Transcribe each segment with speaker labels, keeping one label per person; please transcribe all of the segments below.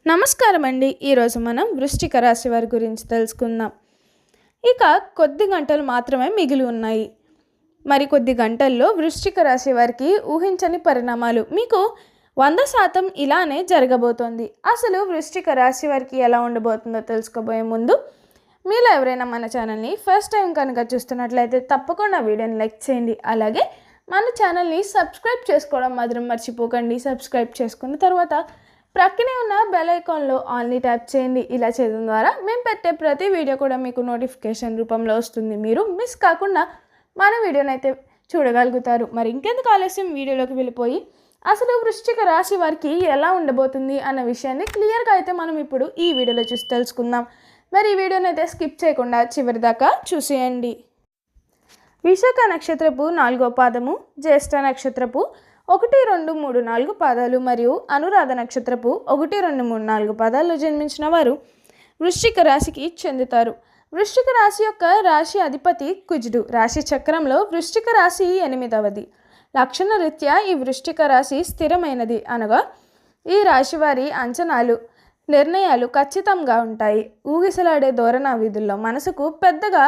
Speaker 1: నమస్కారం అండి. ఈరోజు మనం వృశ్చిక రాశి వారి గురించి తెలుసుకుందాం. ఇక కొద్ది గంటలు మాత్రమే మిగిలి ఉన్నాయి. మరికొద్ది గంటల్లో వృశ్చిక రాశి వారికి ఊహించని పరిణామాలు మీకు 100% ఇలానే జరగబోతోంది. అసలు వృశ్చిక రాశి వారికి ఎలా ఉండబోతుందో తెలుసుకోబోయే ముందు మీలో ఎవరైనా మన ఛానల్ని ఫస్ట్ టైం కనుక చూస్తున్నట్లయితే తప్పకుండా వీడియోని లైక్ చేయండి. అలాగే మన ఛానల్ని సబ్స్క్రైబ్ చేసుకోవడం మాత్రం మర్చిపోకండి. సబ్స్క్రైబ్ చేసుకున్న తర్వాత ప్రక్కనే ఉన్న బెల్ ఐకాన్లో ఆల్ని ట్యాప్ చేయండి. ఇలా చేయడం ద్వారా మేము పెట్టే ప్రతి వీడియో కూడా మీకు నోటిఫికేషన్ రూపంలో వస్తుంది. మీరు మిస్ కాకుండా మన వీడియోని అయితే చూడగలుగుతారు. మరి ఇంకెందుకు ఆలస్యం, వీడియోలోకి వెళ్ళిపోయి అసలు వృశ్చిక రాశి వారికి ఎలా ఉండబోతుంది అన్న విషయాన్ని క్లియర్గా అయితే మనం ఇప్పుడు ఈ వీడియోలో చూసి తెలుసుకుందాం. మరి ఈ వీడియోని అయితే స్కిప్ చేయకుండా చివరి దాకా చూసేయండి. విశాఖ నక్షత్రపు 4వ పాదము, జ్యేష్ఠ నక్షత్రపు 1, 2, 3, 4 పాదాలు మరియు అనురాధ నక్షత్రపు 1, 2, 3, 4 పాదాల్లో జన్మించిన వారు వృశ్చిక రాశికి చెందుతారు. వృశ్చిక రాశి యొక్క రాశి అధిపతి కుజుడు. రాశి చక్రంలో వృశ్చిక రాశి 8వది. లక్షణ రీత్యా ఈ వృశ్చిక రాశి స్థిరమైనది, అనగా ఈ రాశి వారి అంచనాలు, నిర్ణయాలు ఖచ్చితంగా ఉంటాయి. ఊగిసలాడే ధోరణ విధుల్లో మనసుకు పెద్దగా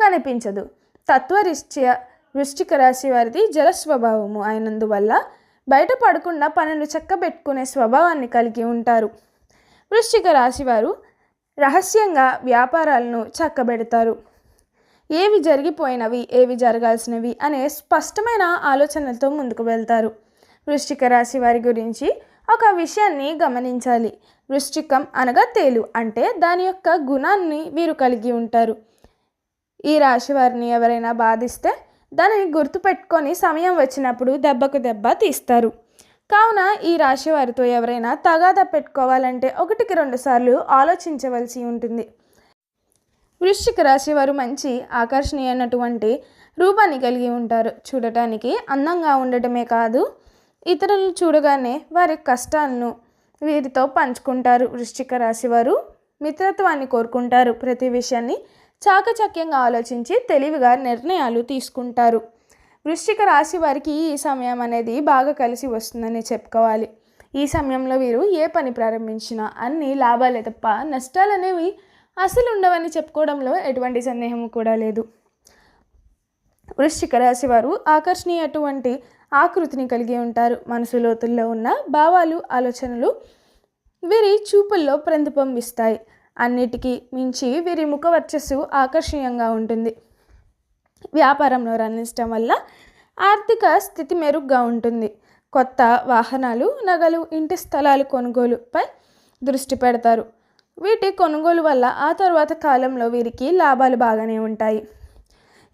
Speaker 1: కనిపించదు. తత్వరీత్యా వృశ్చిక రాశి వారిది జల స్వభావము అయినందువల్ల బయటపడకుండా పనులు చక్కబెట్టుకునే స్వభావాన్ని కలిగి ఉంటారు. వృశ్చిక రాశి వారు రహస్యంగా వ్యాపారాలను చక్కబెడతారు. ఏవి జరిగిపోయినవి, ఏవి జరగాల్సినవి అనే స్పష్టమైన ఆలోచనలతో ముందుకు వెళ్తారు. వృశ్చిక రాశి వారి గురించి ఒక విషయాన్ని గమనించాలి. వృశ్చికం అనగా తేలు, అంటే దాని యొక్క గుణాన్ని వీరు కలిగి ఉంటారు. ఈ రాశి వారిని ఎవరైనా బాధిస్తే దానిని గుర్తుపెట్టుకొని సమయం వచ్చినప్పుడు దెబ్బకు దెబ్బ తీస్తారు. కావున ఈ రాశి వారితో ఎవరైనా తగాదా పెట్టుకోవాలంటే 1కి 2 సార్లు ఆలోచించవలసి ఉంటుంది. వృశ్చిక రాశి వారు మంచి ఆకర్షణీయమైనటువంటి రూపాన్ని కలిగి ఉంటారు. చూడటానికి అందంగా ఉండటమే కాదు, ఇతరులను చూడగానే వారి కష్టాలను వీరితో పంచుకుంటారు. వృశ్చిక రాశి వారు మిత్రత్వాన్ని కోరుకుంటారు. ప్రతి విషయాన్ని చాకచక్యంగా ఆలోచించి తెలివిగా నిర్ణయాలు తీసుకుంటారు. వృశ్చిక రాశి వారికి ఈ సమయం అనేది బాగా కలిసి వస్తుందని చెప్పుకోవాలి. ఈ సమయంలో వీరు ఏ పని ప్రారంభించినా అన్ని లాభాలే తప్ప నష్టాలు అనేవి అసలు ఉండవని చెప్పుకోవడంలో ఎటువంటి సందేహం కూడా లేదు. వృశ్చిక రాశి వారు ఆకర్షణీయటువంటి ఆకృతిని కలిగి ఉంటారు. మనసు లోతుల్లో ఉన్న భావాలు, ఆలోచనలు వీరి చూపుల్లో ప్రతిబింబిస్తాయి. అన్నిటికీ మించి వీరి ముఖ వర్చస్సు ఆకర్షణీయంగా ఉంటుంది. వ్యాపారంలో రాణించడం వల్ల ఆర్థిక స్థితి మెరుగ్గా ఉంటుంది. కొత్త వాహనాలు, నగలు, ఇంటి స్థలాలు కొనుగోలుపై దృష్టి పెడతారు. వీటి కొనుగోలు వల్ల ఆ తర్వాత కాలంలో వీరికి లాభాలు బాగానే ఉంటాయి.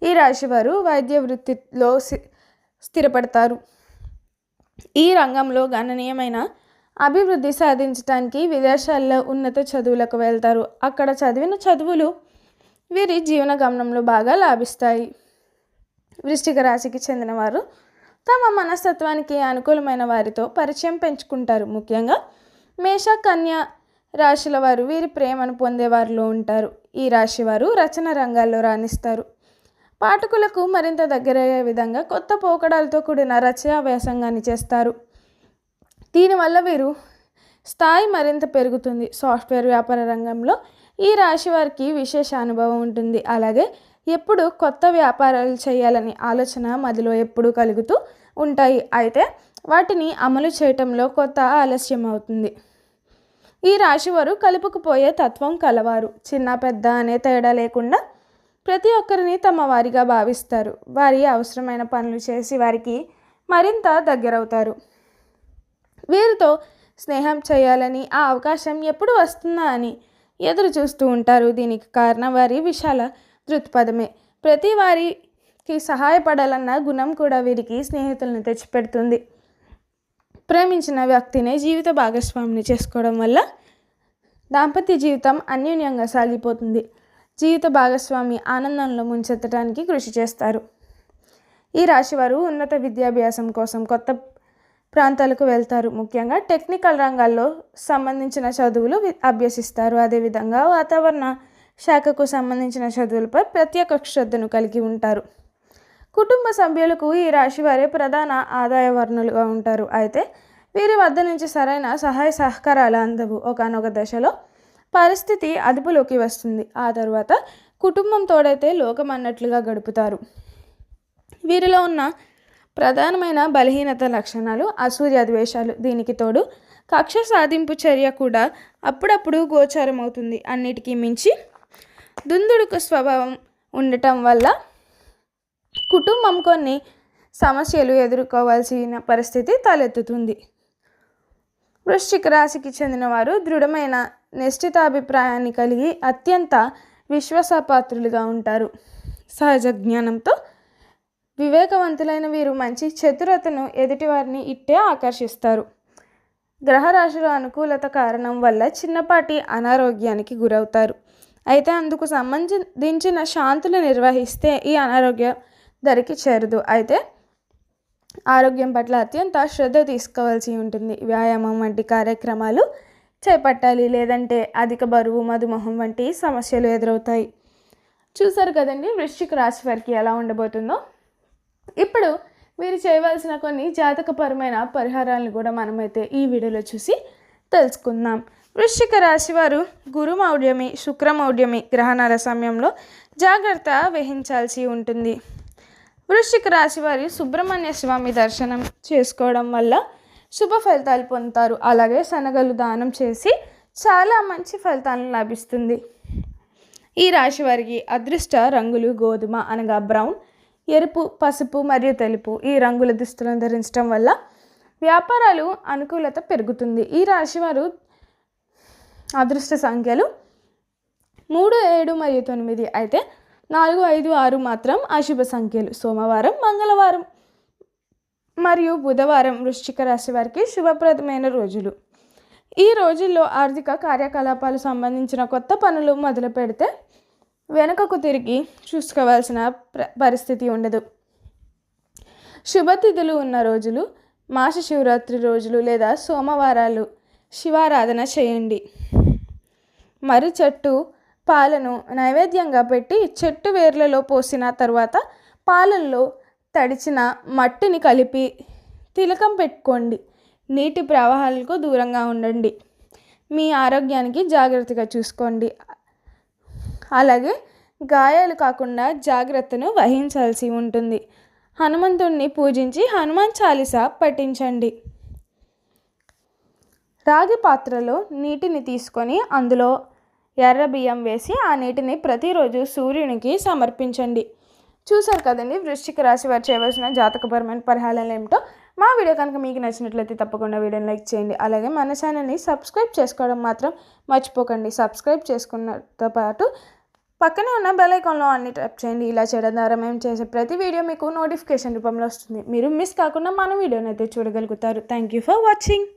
Speaker 1: ఈ రాశివారు వైద్య వృత్తిలో స్థిరపడతారు. ఈ రంగంలో గణనీయమైన అభివృద్ధి సాధించడానికి విదేశాల్లో ఉన్నత చదువులకు వెళ్తారు. అక్కడ చదివిన చదువులు వీరి జీవన గమనంలో బాగా లాభిస్తాయి. వృశ్చిక రాశికి చెందిన వారు తమ మనస్తత్వానికి అనుకూలమైన వారితో పరిచయం పెంచుకుంటారు. ముఖ్యంగా మేష, కన్య రాశుల వారు వీరి ప్రేమను పొందేవారిలో ఉంటారు. ఈ రాశి వారు రచన రంగాల్లో రాణిస్తారు. పాఠకులకు మరింత దగ్గరయ్యే విధంగా కొత్త పోకడాలతో కూడిన రచనా వ్యాసంగాన్ని చేస్తారు. దీనివల్ల వీరు స్థాయి మరింత పెరుగుతుంది. సాఫ్ట్వేర్ వ్యాపార రంగంలో ఈ రాశి వారికి విశేష అనుభవం ఉంటుంది. అలాగే ఎప్పుడు కొత్త వ్యాపారాలు చేయాలని ఆలోచన మదిలో ఎప్పుడూ కలుగుతూ ఉంటాయి. అయితే వాటిని అమలు చేయటంలో కొత్త ఆలస్యం అవుతుంది. ఈ రాశి వారు కలుపుకుపోయే తత్వం కలవారు. చిన్న పెద్ద అనే తేడా లేకుండా ప్రతి ఒక్కరిని తమ వారిగా భావిస్తారు. వారి అవసరమైన పనులు చేసి వారికి మరింత దగ్గరవుతారు. వీరితో స్నేహం చేయాలని, ఆ అవకాశం ఎప్పుడు వస్తుందా అని ఎదురు చూస్తూ ఉంటారు. దీనికి కారణం వారి విశాల దృక్పథమే. ప్రతి వారికి సహాయపడాలన్న గుణం కూడా వీరికి స్నేహితులను తెచ్చిపెడుతుంది. ప్రేమించిన వ్యక్తిని జీవిత భాగస్వామిని చేసుకోవడం వల్ల దాంపత్య జీవితం అన్యోన్యంగా సాగిపోతుంది. జీవిత భాగస్వామి ఆనందంలో ముంచెత్తడానికి కృషి చేస్తారు. ఈ రాశివారు ఉన్నత విద్యాభ్యాసం కోసం కొత్త ప్రాంతాలకు వెళ్తారు. ముఖ్యంగా టెక్నికల్ రంగాల్లో సంబంధించిన చదువులు అభ్యసిస్తారు. అదేవిధంగా వాతావరణ శాఖకు సంబంధించిన చదువులపై ప్రత్యేక శ్రద్ధను కలిగి ఉంటారు. కుటుంబ సభ్యులకు ఈ రాశి వారే ప్రధాన ఆదాయ వనరులుగా ఉంటారు. అయితే వీరి వద్ద నుంచి సరైన సహాయ సహకారాలు అందవు. ఒకానొక దశలో పరిస్థితి అదుపులోకి వస్తుంది. ఆ తర్వాత కుటుంబం తోడైతే లోకం అన్నట్లుగా గడుపుతారు. వీరిలో ఉన్న ప్రధానమైన బలహీనత లక్షణాలు అసూయ ద్వేషాలు. దీనికి తోడు కక్ష సాధింపు చర్య కూడా అప్పుడప్పుడు గోచరమవుతుంది. అన్నిటికీ మించి దుందుడుకు స్వభావం ఉండటం వల్ల కుటుంబం కొన్ని సమస్యలు ఎదుర్కోవాల్సిన పరిస్థితి తలెత్తుతుంది. వృశ్చిక రాశికి చెందిన వారు దృఢమైన నిశ్చితాభిప్రాయాన్ని కలిగి అత్యంత విశ్వాసపాత్రులుగా ఉంటారు. సహజ జ్ఞానంతో వివేకవంతులైన వీరు మంచి చతురతను ఎదుటివారిని ఇట్టే ఆకర్షిస్తారు. గ్రహరాశుల అనుకూలత కారణం వల్ల చిన్నపాటి అనారోగ్యానికి గురవుతారు. అయితే అందుకు సంబంధించిన శాంతులు నిర్వహిస్తే ఈ అనారోగ్యం దరికి చేరదు. అయితే ఆరోగ్యం పట్ల అత్యంత శ్రద్ధ తీసుకోవాల్సి ఉంటుంది. వ్యాయామం వంటి కార్యక్రమాలు చేపట్టాలి, లేదంటే అధిక బరువు, మధుమేహం వంటి సమస్యలు ఎదురవుతాయి. చూసారు కదండి వృశ్చిక రాశి వారికి ఎలా ఉండబోతుందో. ఇప్పుడు వీరు చేయవలసిన కొన్ని జాతకపరమైన పరిహారాలను కూడా మనమైతే ఈ వీడియోలో చూసి తెలుసుకుందాం. వృశ్చిక రాశి వారు గురుమౌఢ్యమి, శుక్రమౌఢ్యమి గ్రహణాల సమయంలో జాగ్రత్త వహించాల్సి ఉంటుంది. వృశ్చిక రాశి వారి సుబ్రహ్మణ్య స్వామి దర్శనం చేసుకోవడం వల్ల శుభ ఫలితాలు పొందుతారు. అలాగే శనగలు దానం చేసి చాలా మంచి ఫలితాలను లభిస్తుంది. ఈ రాశి వారికి అదృష్ట రంగులు గోధుమ అనగా బ్రౌన్, ఎరుపు, పసుపు మరియు తెలుపు ఈ రంగుల దుస్తులను ధరించడం వల్ల వ్యాపారాలు అనుకూలత పెరుగుతుంది. ఈ రాశివారు అదృష్ట సంఖ్యలు 3, 7 మరియు 9. అయితే 4, 5, 6 మాత్రం అశుభ సంఖ్యలు. సోమవారం, మంగళవారం మరియు బుధవారం వృశ్చిక రాశి వారికి శుభప్రదమైన రోజులు. ఈ రోజుల్లో ఆర్థిక కార్యకలాపాలు సంబంధించిన కొత్త పనులు మొదలు పెడితే వెనుకకు తిరిగి చూసుకోవాల్సిన పరిస్థితి ఉండదు. శుభతిథులు ఉన్న రోజులు, మాస శివరాత్రి రోజులు లేదా సోమవారాలు శివారాధన చేయండి. మర్రి చెట్టు పాలను నైవేద్యంగా పెట్టి చెట్టు వేర్లలో పోసిన తర్వాత పాలల్లో తడిచిన మట్టిని కలిపి తిలకం పెట్టుకోండి. నీటి ప్రవాహాలకు దూరంగా ఉండండి. మీ ఆరోగ్యానికి జాగ్రత్తగా చూసుకోండి. అలాగే గాయాలు కాకుండా జాగ్రత్తను వహించాల్సి ఉంటుంది. హనుమంతుడిని పూజించి హనుమాన్ చాలీసా పఠించండి. రాగి పాత్రలో నీటిని తీసుకొని అందులో ఎర్ర బియ్యం వేసి ఆ నీటిని ప్రతిరోజు సూర్యునికి సమర్పించండి. చూసారు కదండి వృశ్చిక రాశి వారు చేయవలసిన జాతకపరమైన పరిహారాలు ఏమిటో. మా వీడియో కనుక మీకు నచ్చినట్లయితే తప్పకుండా వీడియోని లైక్ చేయండి. అలాగే మన ఛానల్ని సబ్స్క్రైబ్ చేసుకోవడం మాత్రం మర్చిపోకండి. సబ్స్క్రైబ్ చేసుకున్నతో పాటు పక్కనే ఉన్న బెల్ ఐకాన్లో అన్ని ట్యాప్ చేయండి. ఇలా చేయడం ద్వారా మేము చేసే ప్రతి వీడియో మీకు నోటిఫికేషన్ రూపంలో వస్తుంది. మీరు మిస్ కాకుండా మన వీడియోని అయితే చూడగలుగుతారు. Thank you for watching.